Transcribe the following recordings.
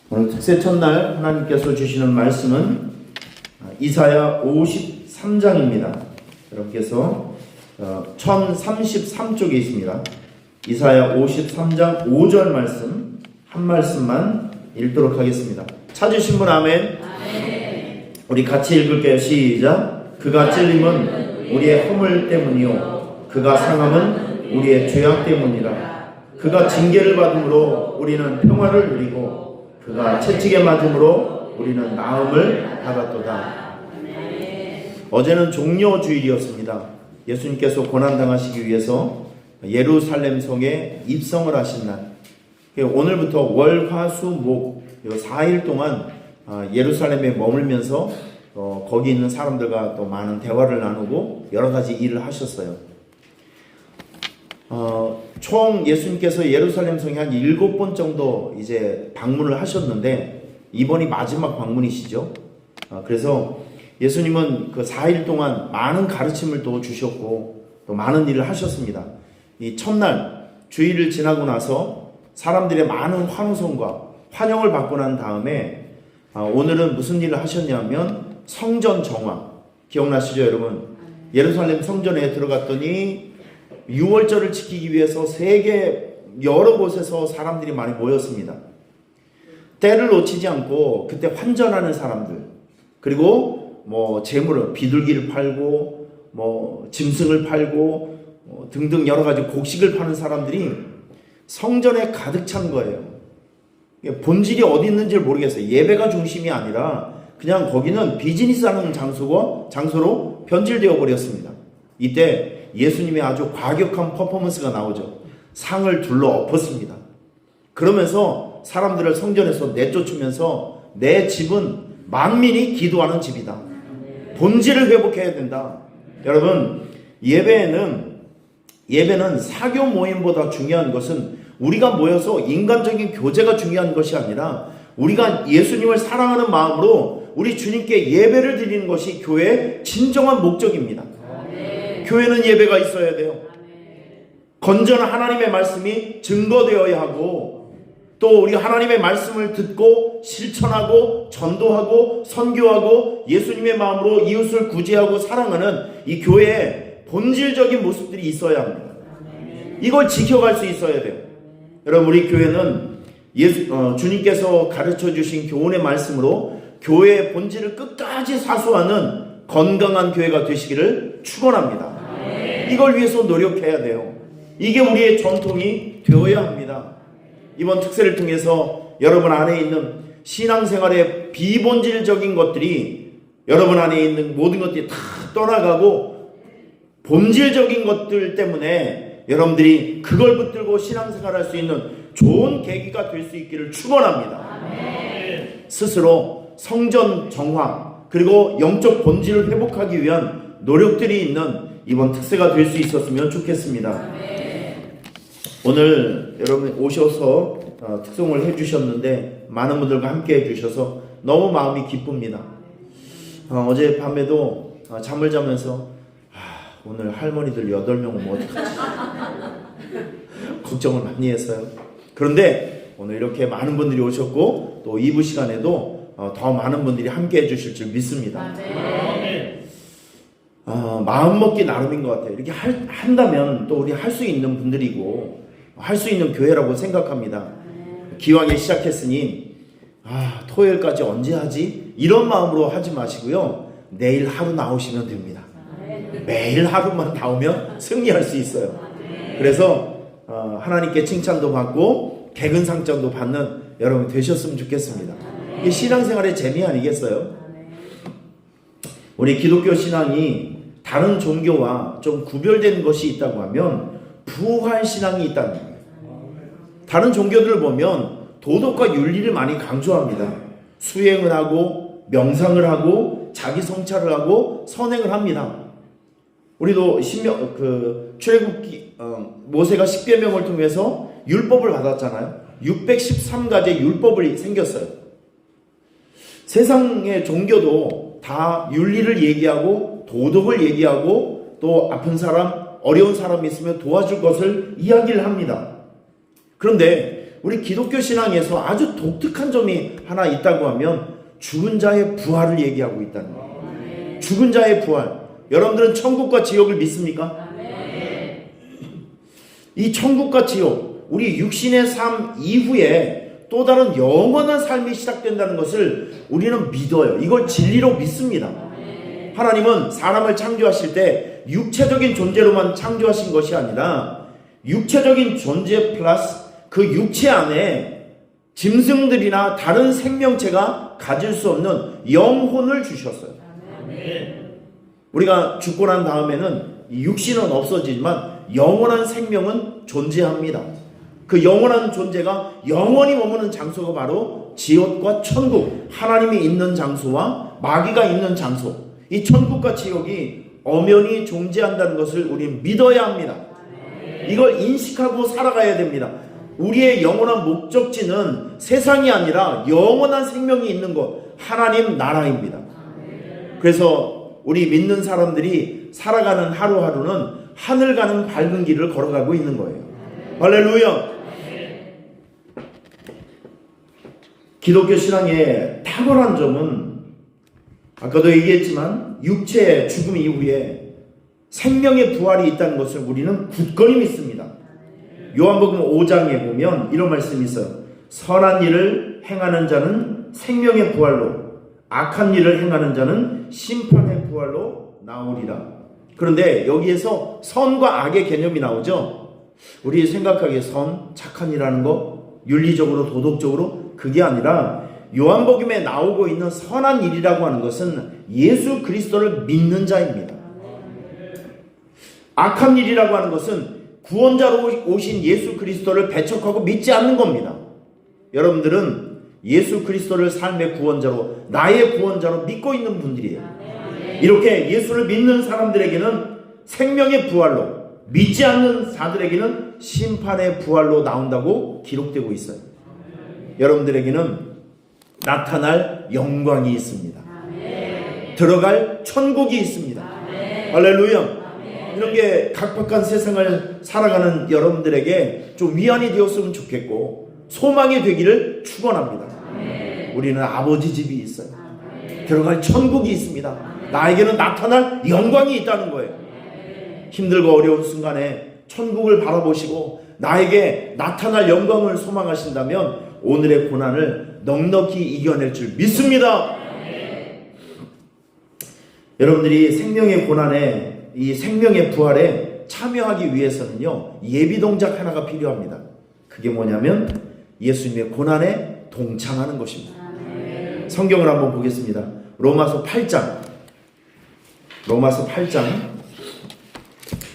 오늘 특세 첫날 하나님께서 주시는 말씀은 이사야 53장입니다. 여러분께서 1033쪽에 있습니다. 이사야 53장 5절 말씀 한 말씀만 읽도록 하겠습니다. 찾으신 분 아멘. 우리 같이 읽을게요. 시작. 그가 찔림은 우리의 허물 때문이요 그가 상함은 우리의 죄악 때문이라. 그가 징계를 받음으로 우리는 평화를 누리고 그가 채찍에 맞음으로 우리는 나음을 받았도다. 어제는 종려주일이었습니다. 예수님께서 고난당하시기 위해서 예루살렘 성에 입성을 하신 날. 오늘부터 월, 화, 수, 목 4일 동안 예루살렘에 머물면서 거기 있는 사람들과 또 많은 대화를 나누고 여러 가지 일을 하셨어요. 총 예수님께서 예루살렘 성에 한 7번 정도 이제 방문을 하셨는데 이번이 마지막 방문이시죠. 그래서 예수님은 그 4일 동안 많은 가르침을 또 주셨고 또 많은 일을 하셨습니다. 이 첫날 주일을 지나고 나서 사람들의 많은 환호성과 환영을 받고 난 다음에 오늘은 무슨 일을 하셨냐면 성전 정화. 기억나시죠 여러분? 예루살렘 성전에 들어갔더니 유월절을 지키기 위해서 세계 여러 곳에서 사람들이 많이 모였습니다. 때를 놓치지 않고 그때 환전하는 사람들, 그리고 재물을 비둘기를 팔고 짐승을 팔고 등등 여러 가지 곡식을 파는 사람들이 성전에 가득 찬 거예요. 본질이 어디 있는지 모르겠어요. 예배가 중심이 아니라 그냥 거기는 비즈니스 하는 장소로 변질되어 버렸습니다. 이때 예수님의 아주 과격한 퍼포먼스가 나오죠. 상을 둘러 엎었습니다. 그러면서 사람들을 성전에서 내쫓으면서 내 집은 만민이 기도하는 집이다. 본질을 회복해야 된다. 여러분, 예배는 사교 모임보다 중요한 것은 우리가 모여서 인간적인 교제가 중요한 것이 아니라 우리가 예수님을 사랑하는 마음으로 우리 주님께 예배를 드리는 것이 교회의 진정한 목적입니다. 교회는 예배가 있어야 돼요. 건전한 하나님의 말씀이 증거되어야 하고 또 우리 하나님의 말씀을 듣고 실천하고 전도하고 선교하고 예수님의 마음으로 이웃을 구제하고 사랑하는 이 교회의 본질적인 모습들이 있어야 합니다. 이걸 지켜갈 수 있어야 돼요. 여러분, 우리 교회는 주님께서 가르쳐 주신 교훈의 말씀으로 교회의 본질을 끝까지 사수하는 건강한 교회가 되시기를 축원합니다. 이걸 위해서 노력해야 돼요. 이게 우리의 전통이 되어야 합니다. 이번 특세를 통해서 여러분 안에 있는 신앙생활의 비본질적인 것들이 여러분 안에 있는 모든 것들이 다 떠나가고 본질적인 것들 때문에 여러분들이 그걸 붙들고 신앙생활할 수 있는 좋은 계기가 될 수 있기를 축원합니다. 스스로 성전 정화 그리고 영적 본질을 회복하기 위한 노력들이 있는 이번 특세가 될 수 있었으면 좋겠습니다. 오늘 여러분 오셔서 특송을 해주셨는데 많은 분들과 함께 해주셔서 너무 마음이 기쁩니다. 어제 밤에도 잠을 자면서 오늘 할머니들 8명 오면 어떡하지? 걱정을 많이 했어요. 그런데 오늘 이렇게 많은 분들이 오셨고 또 2부 시간에도 더 많은 분들이 함께 해주실 줄 믿습니다. 마음먹기 나름인 것 같아요. 이렇게 한다면 또 우리 할 수 있는 분들이고 할 수 있는 교회라고 생각합니다. 기왕에 시작했으니 토요일까지 언제 하지? 이런 마음으로 하지 마시고요. 내일 하루 나오시면 됩니다. 매일 하루만 나오면 승리할 수 있어요. 그래서 하나님께 칭찬도 받고 개근상장도 받는 여러분 되셨으면 좋겠습니다. 이게 신앙생활의 재미 아니겠어요? 우리 기독교 신앙이 다른 종교와 좀 구별되는 것이 있다고 하면 부활신앙이 있다는 거예요. 다른 종교들을 보면 도덕과 윤리를 많이 강조합니다. 수행을 하고 명상을 하고 자기 성찰을 하고 선행을 합니다. 우리도 출애굽기 모세가 10계명을 통해서 율법을 받았잖아요. 613가지 율법이 생겼어요. 세상의 종교도 다 윤리를 얘기하고 도덕을 얘기하고 또 아픈 사람, 어려운 사람이 있으면 도와줄 것을 이야기를 합니다. 그런데 우리 기독교 신앙에서 아주 독특한 점이 하나 있다고 하면 죽은 자의 부활을 얘기하고 있다는 거예요. 죽은 자의 부활. 여러분들은 천국과 지옥을 믿습니까? 이 천국과 지옥, 우리 육신의 삶 이후에 또 다른 영원한 삶이 시작된다는 것을 우리는 믿어요. 이걸 진리로 믿습니다. 하나님은 사람을 창조하실 때 육체적인 존재로만 창조하신 것이 아니라 육체적인 존재 플러스 그 육체 안에 짐승들이나 다른 생명체가 가질 수 없는 영혼을 주셨어요. 우리가 죽고 난 다음에는 육신은 없어지지만 영원한 생명은 존재합니다. 그 영원한 존재가 영원히 머무는 장소가 바로 지옥과 천국, 하나님이 있는 장소와 마귀가 있는 장소, 이 천국과 지옥이 엄연히 존재한다는 것을 우리는 믿어야 합니다. 이걸 인식하고 살아가야 됩니다. 우리의 영원한 목적지는 세상이 아니라 영원한 생명이 있는 곳, 하나님 나라입니다. 그래서 우리 믿는 사람들이 살아가는 하루하루는 하늘 가는 밝은 길을 걸어가고 있는 거예요. 할렐루야. 기독교 신앙의 탁월한 점은 아까도 얘기했지만 육체의 죽음 이후에 생명의 부활이 있다는 것을 우리는 굳건히 믿습니다. 요한복음 5장에 보면 이런 말씀이 있어요. 선한 일을 행하는 자는 생명의 부활로, 악한 일을 행하는 자는 심판의 부활로 나오리라. 그런데 여기에서 선과 악의 개념이 나오죠. 우리 생각하기에 선, 착한 일하는 거, 윤리적으로 도덕적으로, 그게 아니라 요한복음에 나오고 있는 선한 일이라고 하는 것은 예수 그리스도를 믿는 자입니다. 악한 일이라고 하는 것은 구원자로 오신 예수 그리스도를 배척하고 믿지 않는 겁니다. 여러분들은 예수 그리스도를 삶의 구원자로, 나의 구원자로 믿고 있는 분들이에요. 이렇게 예수를 믿는 사람들에게는 생명의 부활로, 믿지 않는 자들에게는 심판의 부활로 나온다고 기록되고 있어요. 여러분들에게는 나타날 영광이 있습니다. 들어갈 천국이 있습니다. 할렐루야. 이렇게 각박한 세상을 살아가는 여러분들에게 좀 위안이 되었으면 좋겠고 소망이 되기를 축원합니다. 우리는 아버지 집이 있어요. 들어갈 천국이 있습니다. 나에게는 나타날 영광이 있다는 거예요. 힘들고 어려운 순간에 천국을 바라보시고 나에게 나타날 영광을 소망하신다면 오늘의 고난을 넉넉히 이겨낼 줄 믿습니다. 여러분들이 생명의 고난에, 이 생명의 부활에 참여하기 위해서는요, 예비 동작 하나가 필요합니다. 그게 뭐냐면 예수님의 고난에 동참하는 것입니다. 성경을 한번 보겠습니다. 로마서 8장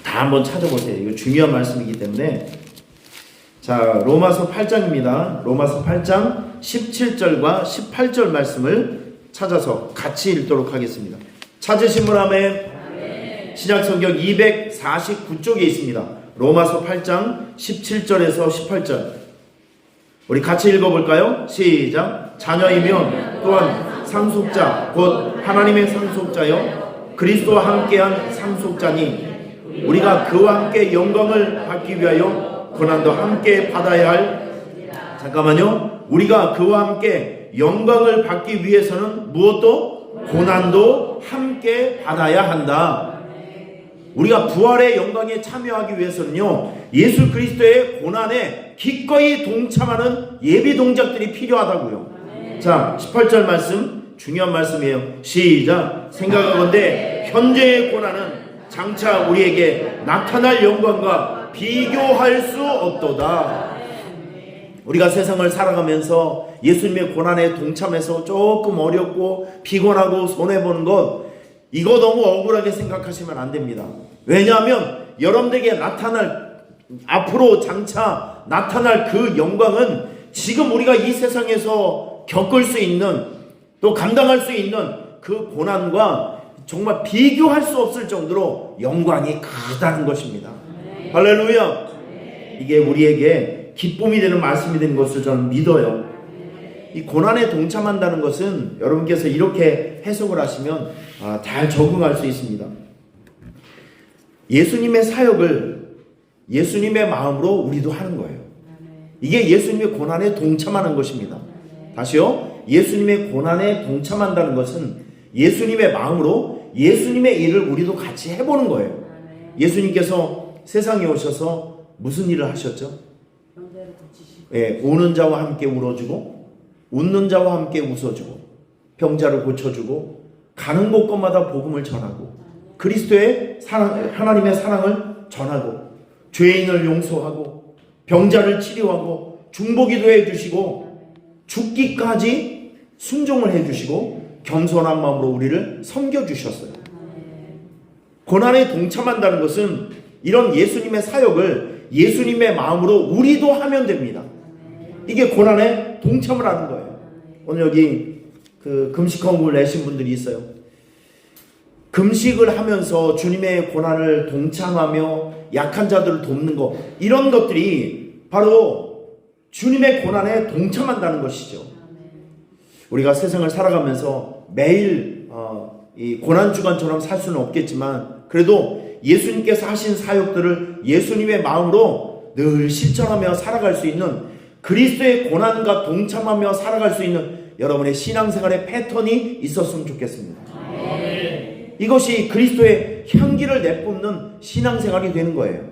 다 한번 찾아보세요. 이거 중요한 말씀이기 때문에. 자, 로마서 8장입니다. 로마서 8장 17절과 18절 말씀을 찾아서 같이 읽도록 하겠습니다. 찾으신 분 아멘. 신약성경 249쪽에 있습니다. 로마서 8장 17절에서 18절. 우리 같이 읽어볼까요? 시작. 자녀이면 또한 상속자 곧 하나님의 상속자여 그리스도와 함께한 상속자니 우리가 그와 함께 영광을 받기 위하여 고난도 함께 받아야 할. 잠깐만요. 우리가 그와 함께 영광을 받기 위해서는 무엇도? 고난도 함께 받아야 한다. 우리가 부활의 영광에 참여하기 위해서는요, 예수 그리스도의 고난에 기꺼이 동참하는 예비 동작들이 필요하다고요. 자, 18절 말씀, 중요한 말씀이에요. 시작. 생각하건대 현재의 고난은 장차 우리에게 나타날 영광과 비교할 수 없도다. 우리가 세상을 살아가면서 예수님의 고난에 동참해서 조금 어렵고 피곤하고 손해보는 것, 이거 너무 억울하게 생각하시면 안 됩니다. 왜냐하면 여러분들에게 나타날, 앞으로 장차 나타날 그 영광은 지금 우리가 이 세상에서 겪을 수 있는, 또 감당할 수 있는 그 고난과 정말 비교할 수 없을 정도로 영광이 크다는 것입니다. 할렐루야. 이게 우리에게 기쁨이 되는 말씀이 된 것을 저는 믿어요. 이 고난에 동참한다는 것은 여러분께서 이렇게 해석을 하시면 잘 적응할 수 있습니다. 예수님의 사역을 예수님의 마음으로 우리도 하는 거예요. 이게 예수님의 고난에 동참하는 것입니다. 다시요. 예수님의 고난에 동참한다는 것은 예수님의 마음으로 예수님의 일을 우리도 같이 해보는 거예요. 예수님께서 세상에 오셔서 무슨 일을 하셨죠? 예, 우는 자와 함께 울어주고 웃는 자와 함께 웃어주고 병자를 고쳐주고 가는 곳곳마다 복음을 전하고 그리스도의 사랑, 하나님의 사랑을 전하고 죄인을 용서하고 병자를 치료하고 중보기도 해주시고 죽기까지 순종을 해주시고 겸손한 마음으로 우리를 섬겨주셨어요. 고난에 동참한다는 것은 이런 예수님의 사역을 예수님의 마음으로 우리도 하면 됩니다. 이게 고난에 동참을 하는 거예요. 오늘 여기 그 금식 헌금을 내신 분들이 있어요. 금식을 하면서 주님의 고난을 동참하며 약한 자들을 돕는 것, 이런 것들이 바로 주님의 고난에 동참한다는 것이죠. 우리가 세상을 살아가면서 매일 이 고난주간처럼 살 수는 없겠지만 그래도 예수님께서 하신 사역들을 예수님의 마음으로 늘 실천하며 살아갈 수 있는, 그리스도의 고난과 동참하며 살아갈 수 있는 여러분의 신앙생활의 패턴이 있었으면 좋겠습니다. 이것이 그리스도의 향기를 내뿜는 신앙생활이 되는 거예요.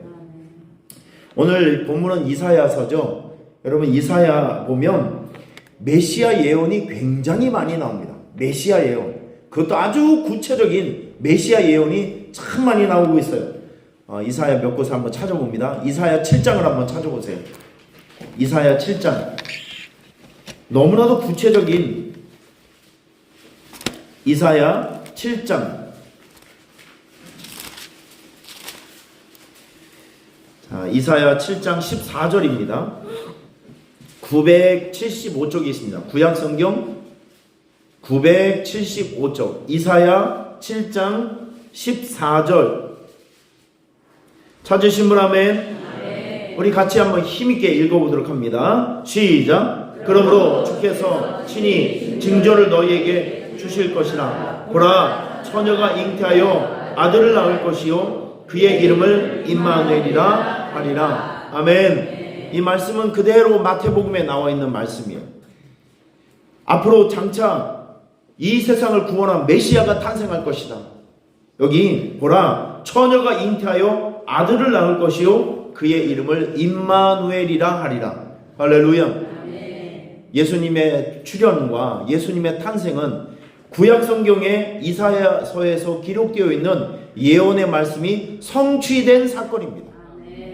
오늘 본문은 이사야서죠. 여러분 이사야 보면 메시아 예언이 굉장히 많이 나옵니다. 메시아 예언, 그것도 아주 구체적인 메시아 예언이 참 많이 나오고 있어요. 이사야 몇 곳을 한번 찾아봅니다. 이사야 7장을 한번 찾아보세요. 이사야 7장, 너무나도 구체적인 이사야 7장. 자, 이사야 7장 14절입니다. 975쪽에 있습니다. 구약성경 975쪽 이사야 7장 14절 찾으신 분 아멘. 우리 같이 한번 힘있게 읽어보도록 합니다. 시작. 그러므로 주께서 친히 징조를 너희에게 주실 것이라. 보라, 처녀가 잉태하여 아들을 낳을 것이요 그의 이름을 임마누엘이라 하리라. 아멘. 이 말씀은 그대로 마태복음에 나와 있는 말씀이에요. 앞으로 장차 이 세상을 구원한 메시아가 탄생할 것이다. 여기 보라, 처녀가 잉태하여 아들을 낳을 것이요 그의 이름을 임마누엘이라 하리라. 할렐루야. 예수님의 출현과 예수님의 탄생은 구약성경의 이사야서에서 기록되어 있는 예언의 말씀이 성취된 사건입니다.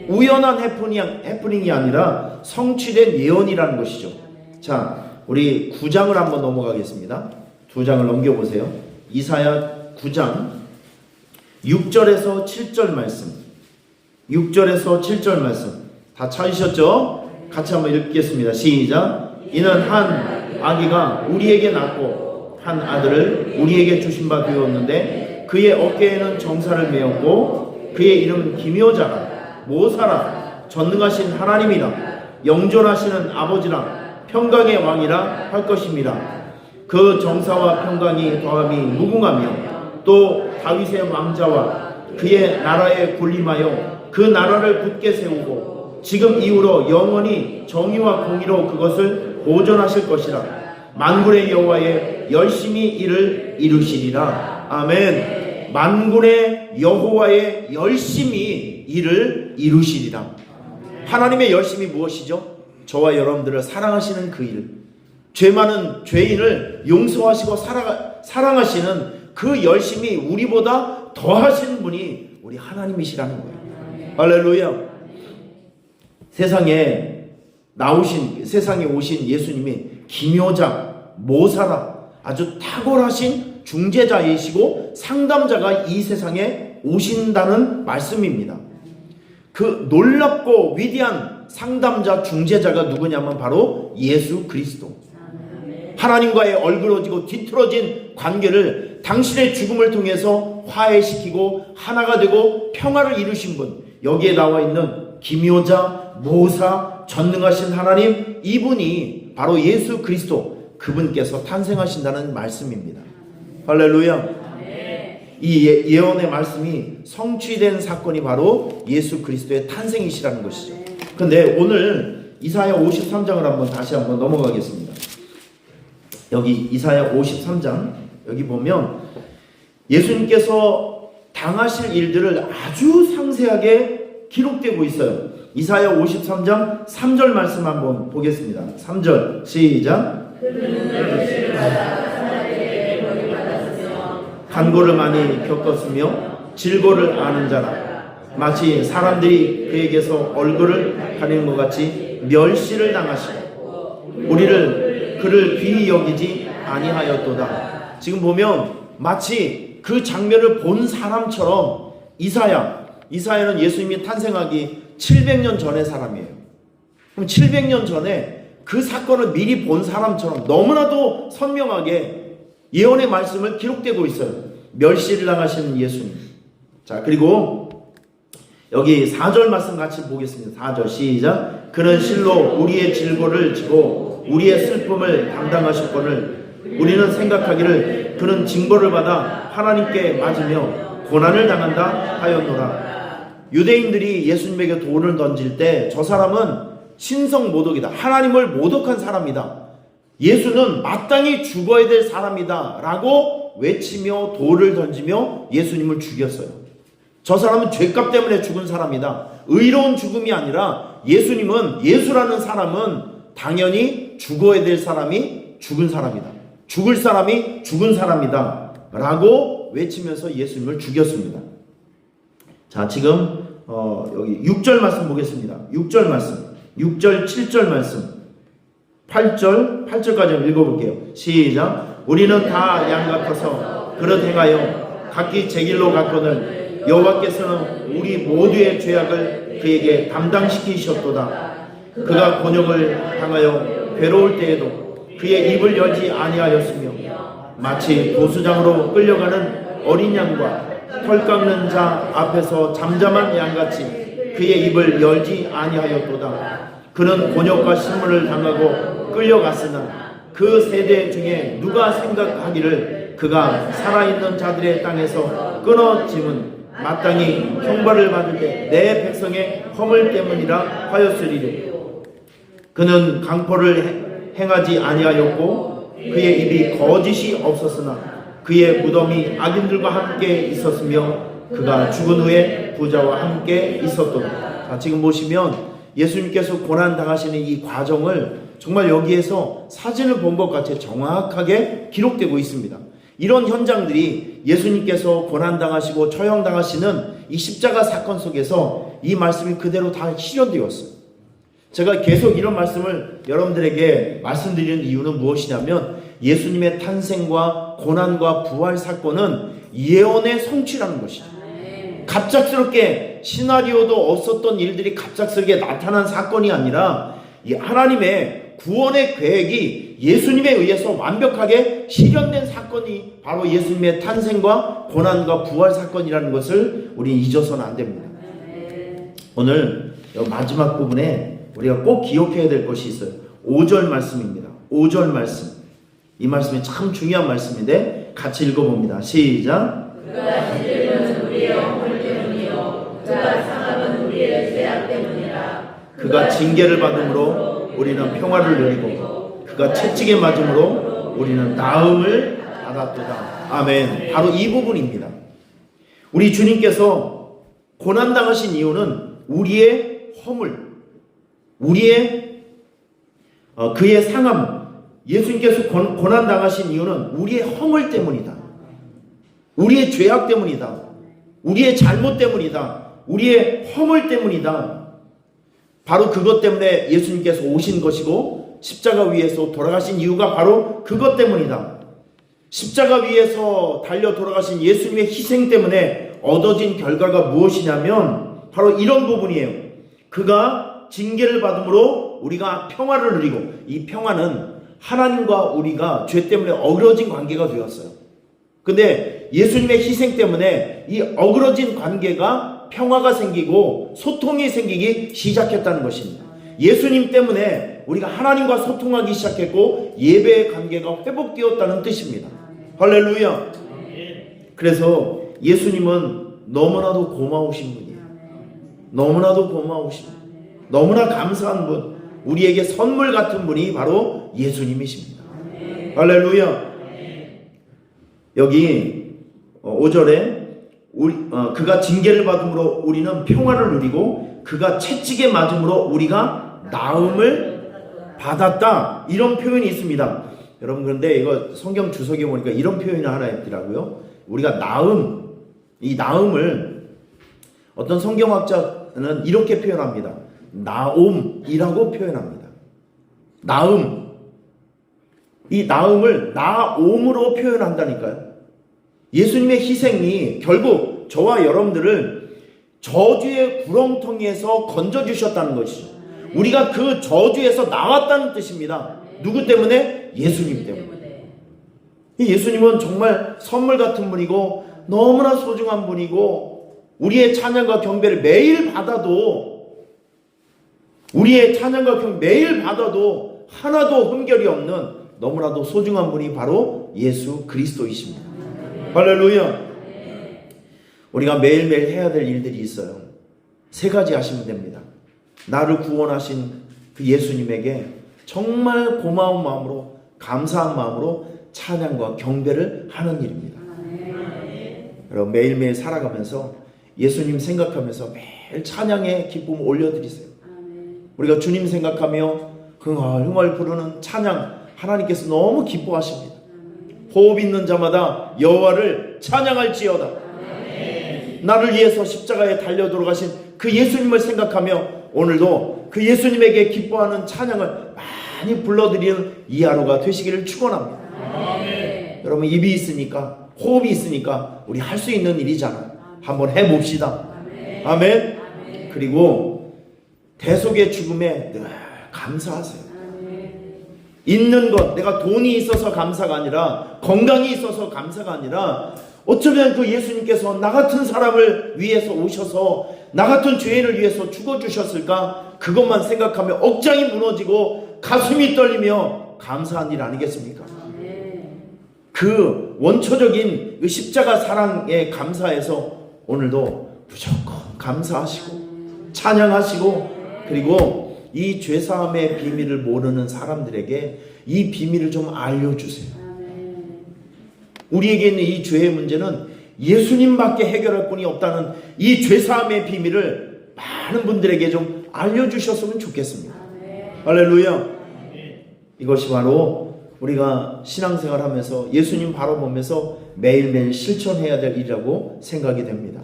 우연한 해프닝이 아니라 성취된 예언이라는 것이죠. 자, 우리 9장을 한번 넘어가겠습니다. 2장을 넘겨보세요. 이사야 9장 6절에서 7절 말씀, 6절에서 7절 말씀 다 찾으셨죠? 같이 한번 읽겠습니다. 시작. 이는 한 아기가 우리에게 낳고 한 아들을 우리에게 주신 바 되었는데 그의 어깨에는 정사를 메었고 그의 이름은 기묘자라, 모사라, 전능하신 하나님이라, 영존하시는 아버지라, 평강의 왕이라 할 것입니다. 그 정사와 평강이 더함이 무궁하며 또 다윗의 왕자와 그의 나라에 군림하여 그 나라를 굳게 세우고 지금 이후로 영원히 정의와 공의로 그것을 보존하실 것이라. 만군의 여호와의 열심히 이를 이루시리라. 아멘. 만군의 여호와의 열심히 이를 이루시리라. 하나님의 열심이 무엇이죠? 저와 여러분들을 사랑하시는 그 일, 죄 많은 죄인을 용서하시고 사랑하시는 그 열심이 우리보다 더하신 분이 우리 하나님이시라는 거예요. 할렐루야. 세상에 오신 예수님이 기묘자, 모사라, 아주 탁월하신 중재자이시고 상담자가 이 세상에 오신다는 말씀입니다. 그 놀랍고 위대한 상담자, 중재자가 누구냐면 바로 예수 그리스도. 하나님과의 얼그러지고 뒤틀어진 관계를 당신의 죽음을 통해서 화해시키고 하나가 되고 평화를 이루신 분, 여기에 나와 있는 기묘자, 모사, 전능하신 하나님, 이분이 바로 예수 그리스도, 그분께서 탄생하신다는 말씀입니다. 할렐루야. 이 예언의 말씀이 성취된 사건이 바로 예수 그리스도의 탄생이시라는 것이죠. 근데 오늘 이사야 53장을 다시 한번 넘어가겠습니다. 여기 이사야 53장 여기 보면 예수님께서 당하실 일들을 아주 상세하게 기록되고 있어요. 이사야 53장 3절 말씀 한번 보겠습니다. 3절 시작. 간고를 많이 겪었으며 질고를 아는 자라. 마치 사람들이 그에게서 얼굴을 가리는 것 같이 멸시를 당하시고 그를 귀히 여기지 아니하였도다. 지금 보면 마치 그 장면을 본 사람처럼 이사야는 예수님이 탄생하기 700년 전의 사람이에요. 그럼 700년 전에 그 사건을 미리 본 사람처럼 너무나도 선명하게 예언의 말씀을 기록되고 있어요. 멸시를 당하시는 예수님. 자, 그리고 여기 4절 말씀 같이 보겠습니다. 4절 시작. 그는 실로 우리의 질고를 지고 우리의 슬픔을 담당하셨거늘 우리는 생각하기를 그는 징벌을 받아 하나님께 맞으며 고난을 당한다 하였노라. 유대인들이 예수님에게 돌을 던질 때 저 사람은 신성 모독이다. 하나님을 모독한 사람이다. 예수는 마땅히 죽어야 될 사람이다 라고 외치며 돌을 던지며 예수님을 죽였어요. 저 사람은 죄값 때문에 죽은 사람이다. 의로운 죽음이 아니라 예수라는 사람은 당연히 죽어야 될 사람이 죽은 사람이다. 죽을 사람이 죽은 사람이다 라고 외치면서 예수님을 죽였습니다. 자, 지금 여기 6절 말씀 보겠습니다. 6절 말씀, 6절 7절 말씀, 8절까지 읽어볼게요. 시작. 우리는 다 양 같아서 그릇 행하여 각기 제 길로 갔거늘 여호와께서는 우리 모두의 죄악을 그에게 담당시키셨도다. 그가 곤욕을 당하여 괴로울 때에도 그의 입을 열지 아니하였으며 마치 도수장으로 끌려가는 어린 양과 털 깎는 자 앞에서 잠잠한 양같이 그의 입을 열지 아니하였도다. 그는 곤욕과 신문을 당하고 끌려갔으나 그 세대 중에 누가 생각하기를 그가 살아있는 자들의 땅에서 끊어짐은 마땅히 형벌을 받을 때 내 백성의 허물 때문이라 하였으리니 그는 강포를 행하지 아니하였고 그의 입이 거짓이 없었으나 그의 무덤이 악인들과 함께 있었으며 그가 죽은 후에 부자와 함께 있었도다. 자, 지금 보시면 예수님께서 고난당하시는 이 과정을 정말 여기에서 사진을 본 것 같이 정확하게 기록되고 있습니다. 이런 현장들이 예수님께서 고난당하시고 처형당하시는 이 십자가 사건 속에서 이 말씀이 그대로 다 실현되었어요. 제가 계속 이런 말씀을 여러분들에게 말씀드리는 이유는 무엇이냐면 예수님의 탄생과 고난과 부활 사건은 예언의 성취라는 것이죠. 갑작스럽게 시나리오도 없었던 일들이 갑작스럽게 나타난 사건이 아니라 이 하나님의 구원의 계획이 예수님에 의해서 완벽하게 실현된 사건이 바로 예수님의 탄생과 고난과 부활 사건이라는 것을 우리 잊어서는 안 됩니다. 오늘 마지막 부분에 우리가 꼭 기억해야 될 것이 있어요. 5절 말씀입니다. 5절 말씀. 이 말씀이 참 중요한 말씀인데 같이 읽어봅니다. 시작. 그가 시들은 우리의 허물 때문이요 그가 상함은 우리의 죄악 때문이라. 그가 징계를 받음으로 우리는 평화를 누리고 그가 채찍에 맞음으로 우리는 나음을 받았도다. 아멘. 바로 이 부분입니다. 우리 주님께서 고난당하신 이유는 우리의 허물, 그의 상함, 예수님께서 고난당하신 이유는 우리의 허물 때문이다. 우리의 죄악 때문이다. 우리의 잘못 때문이다. 우리의 허물 때문이다. 바로 그것 때문에 예수님께서 오신 것이고 십자가 위에서 돌아가신 이유가 바로 그것 때문이다. 십자가 위에서 달려 돌아가신 예수님의 희생 때문에 얻어진 결과가 무엇이냐면 바로 이런 부분이에요. 그가 징계를 받음으로 우리가 평화를 누리고 이 평화는 하나님과 우리가 죄 때문에 어그러진 관계가 되었어요. 근데 예수님의 희생 때문에 이 어그러진 관계가 평화가 생기고 소통이 생기기 시작했다는 것입니다. 예수님 때문에 우리가 하나님과 소통하기 시작했고 예배의 관계가 회복되었다는 뜻입니다. 할렐루야. 그래서 예수님은 너무나도 고마우신 분이에요. 너무나도 고마우신 분, 너무나 감사한 분, 우리에게 선물 같은 분이 바로 예수님이십니다. 할렐루야. 여기 5절에 그가 징계를 받음으로 우리는 평화를 누리고 그가 채찍에 맞음으로 우리가 나음을 받았다, 이런 표현이 있습니다. 여러분, 그런데 이거 성경 주석에 보니까 이런 표현이 하나 있더라고요. 우리가 나음, 이 나음을 어떤 성경학자는 이렇게 표현합니다. 나옴이라고 표현합니다. 나음, 이 나음을 나옴으로 표현한다니까요. 예수님의 희생이 결국 저와 여러분들을 저주의 구렁텅이에서 건져주셨다는 것이죠. 우리가 그 저주에서 나왔다는 뜻입니다. 누구 때문에? 예수님 때문에. 이 예수님은 정말 선물 같은 분이고 너무나 소중한 분이고, 우리의 찬양과 경배를 매일 받아도, 우리의 찬양과 경배 매일 받아도 하나도 흠결이 없는 너무나도 소중한 분이 바로 예수 그리스도이십니다. 할렐루야. 우리가 매일매일 해야 될 일들이 있어요. 3가지 하시면 됩니다. 나를 구원하신 그 예수님에게 정말 고마운 마음으로, 감사한 마음으로 찬양과 경배를 하는 일입니다. 여러분, 매일매일 살아가면서 예수님 생각하면서 매일 찬양의 기쁨을 올려드리세요. 우리가 주님 생각하며 흥얼흥얼 부르는 찬양, 하나님께서 너무 기뻐하십니다. 호흡 있는 자마다 여호와를 찬양할지어다. 나를 위해서 십자가에 달려 돌아가신 그 예수님을 생각하며 오늘도 그 예수님에게 기뻐하는 찬양을 많이 불러드리는 이 하루가 되시기를 축원합니다. 여러분, 입이 있으니까, 호흡이 있으니까 우리 할 수 있는 일이잖아요. 한번 해봅시다. 아멘. 그리고 대속의 죽음에 늘 감사하세요. 있는 것, 내가 돈이 있어서 감사가 아니라, 건강이 있어서 감사가 아니라, 어쩌면 그 예수님께서 나 같은 사람을 위해서 오셔서 나 같은 죄인을 위해서 죽어주셨을까, 그것만 생각하며 억장이 무너지고 가슴이 떨리며 감사한 일 아니겠습니까? 그 원초적인 그 십자가 사랑에 감사해서 오늘도 무조건 감사하시고 찬양하시고, 그리고 이 죄사함의 비밀을 모르는 사람들에게 이 비밀을 좀 알려주세요. 우리에게 있는 이 죄의 문제는 예수님밖에 해결할 분이 없다는 이 죄사함의 비밀을 많은 분들에게 좀 알려주셨으면 좋겠습니다. 할렐루야. 이것이 바로 우리가 신앙생활하면서 예수님 바라보면서 매일매일 실천해야 될 일이라고 생각이 됩니다.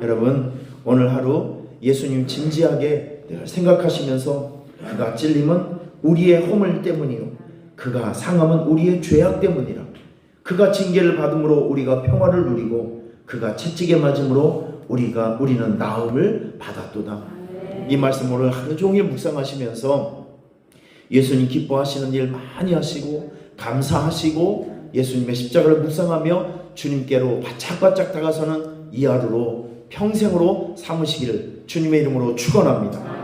여러분, 오늘 하루 예수님 진지하게 생각하시면서, 그가 찔림은 우리의 허물 때문이요 그가 상함은 우리의 죄악 때문이라. 그가 징계를 받음으로 우리가 평화를 누리고 그가 채찍에 맞음으로 우리는 나음을 받았도다. 이 말씀 오늘 하루 종일 묵상하시면서 예수님 기뻐하시는 일 많이 하시고 감사하시고 예수님의 십자가를 묵상하며 주님께로 바짝바짝 다가서는 이 하루로 평생으로 삼으시기를 주님의 이름으로 축원합니다.